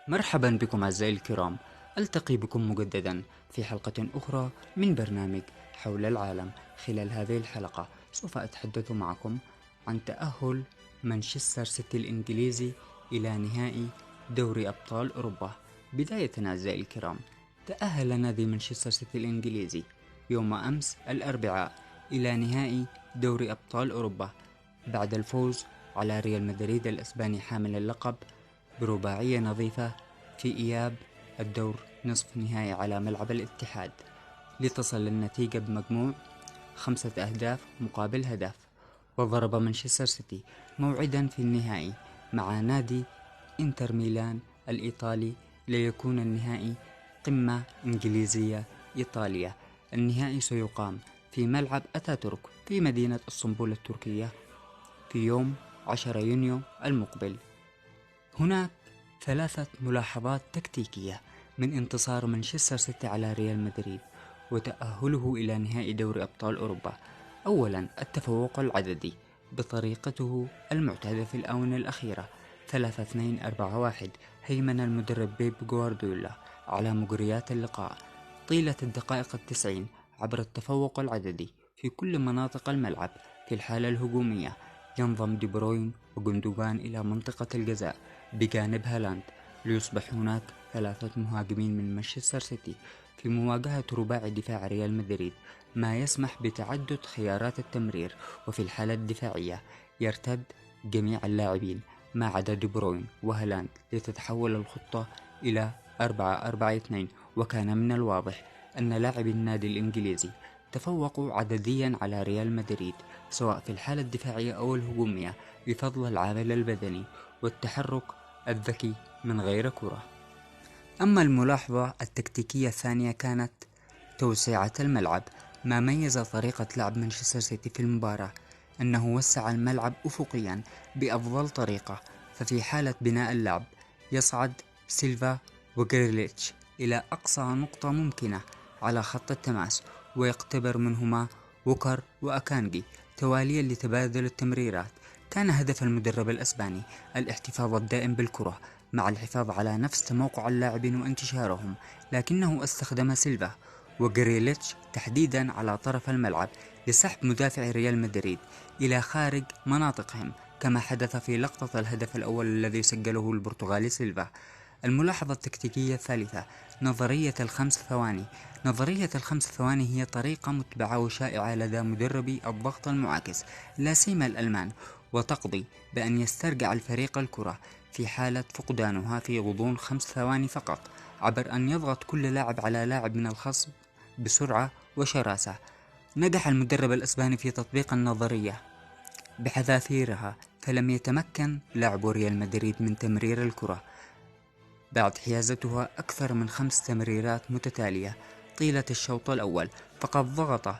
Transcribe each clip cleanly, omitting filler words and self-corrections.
مرحبا بكم أعزائي الكرام، ألتقي بكم مجددا في حلقة أخرى من برنامج حول العالم. خلال هذه الحلقة سوف أتحدث معكم عن تأهل مانشستر سيتي الإنجليزي إلى نهائي دوري أبطال أوروبا. بداية أعزائي الكرام، تأهل نادي مانشستر سيتي الإنجليزي يوم أمس الأربعاء إلى نهائي دوري أبطال أوروبا بعد الفوز على ريال مدريد الإسباني حامل اللقب برباعية نظيفة في إياب الدور نصف نهائي على ملعب الاتحاد، لتصل النتيجة بمجموع 5 أهداف مقابل هدف. وضرب مانشستر سيتي موعدا في النهائي مع نادي إنتر ميلان الإيطالي ليكون النهائي قمة إنجليزية إيطالية. النهائي سيقام في ملعب أتاتورك في مدينة اسطنبول التركية في يوم 10 يونيو المقبل. هناك 3 ملاحظات تكتيكية من انتصار مانشستر سيتي على ريال مدريد وتأهله إلى نهائي دوري أبطال أوروبا. أولا، التفوق العددي بطريقته المعتادة في الآونة الأخيرة 3-2-4-1. هيمن المدرب بيب غوارديولا على مجريات اللقاء طيلة الدقائق 90 عبر التفوق العددي في كل مناطق الملعب. في الحالة الهجومية ينضم دي بروين وجندوجان إلى منطقة الجزاء بجانب هالاند، ليصبح هناك 3 مهاجمين من مانشستر سيتي في مواجهة رباعي دفاع ريال مدريد، ما يسمح بتعدد خيارات التمرير. وفي الحالة الدفاعية يرتد جميع اللاعبين ما عدا دي بروين وهالاند لتتحول الخطة إلى 4-4-2. وكان من الواضح أن لاعبي النادي الإنجليزي تفوقوا عدديا على ريال مدريد سواء في الحالة الدفاعية أو الهجومية بفضل العامل البدني والتحرك الذكي من غير كرة. أما الملاحظة التكتيكية الثانية كانت توسعة الملعب. ما ميز طريقة لعب مانشستر سيتي في المباراة أنه وسع الملعب أفقيا بأفضل طريقة. ففي حالة بناء اللعب يصعد سيلفا وغريليتش إلى أقصى نقطة ممكنة على خط التماس، ويقتبر منهما ووكر وأكانجي تواليا لتبادل التمريرات. كان هدف المدرب الأسباني الاحتفاظ الدائم بالكرة مع الحفاظ على نفس تموقع اللاعبين وانتشارهم، لكنه استخدم سيلفا وغريليتش تحديدا على طرف الملعب لسحب مدافع ريال مدريد إلى خارج مناطقهم، كما حدث في لقطة الهدف الأول الذي سجله البرتغالي سيلفا. الملاحظة التكتيكية الثالثة، نظرية ال5 ثواني. نظرية ال5 ثواني هي طريقة متبعة وشائعة لدى مدربي الضغط المعاكس لا سيما الألمان، وتقضي بأن يسترجع الفريق الكرة في حالة فقدانها في غضون 5 ثواني فقط، عبر أن يضغط كل لاعب على لاعب من الخصم بسرعة وشراسة. نجح المدرب الإسباني في تطبيق النظرية بحذافيرها، فلم يتمكن لاعب ريال مدريد من تمرير الكرة بعد حيازتها أكثر من 5 تمريرات متتالية طيلة الشوط الأول. فقد ضغط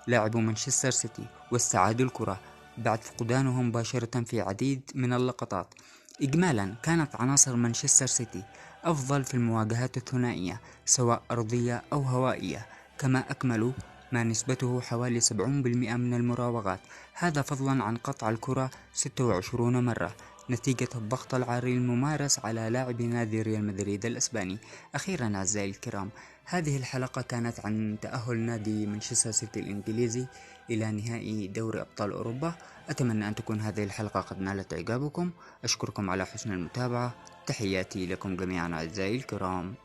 لاعب مانشستر سيتي واستعادوا الكرة بعد فقدانها مباشرة في عديد من اللقطات. إجمالا كانت عناصر مانشستر سيتي أفضل في المواجهات الثنائية سواء أرضية أو هوائية، كما أكملوا ما نسبته حوالي 70% من المراوغات، هذا فضلا عن قطع الكرة 26 مرة نتيجة الضغط العاري الممارس على لاعب نادي ريال مدريد الإسباني. أخيرا أعزائي الكرام، هذه الحلقة كانت عن تأهل نادي مانشستر سيتي الإنجليزي إلى نهائي دوري أبطال أوروبا. أتمنى أن تكون هذه الحلقة قد نالت إعجابكم. أشكركم على حسن المتابعة. تحياتي لكم جميعا أعزائي الكرام.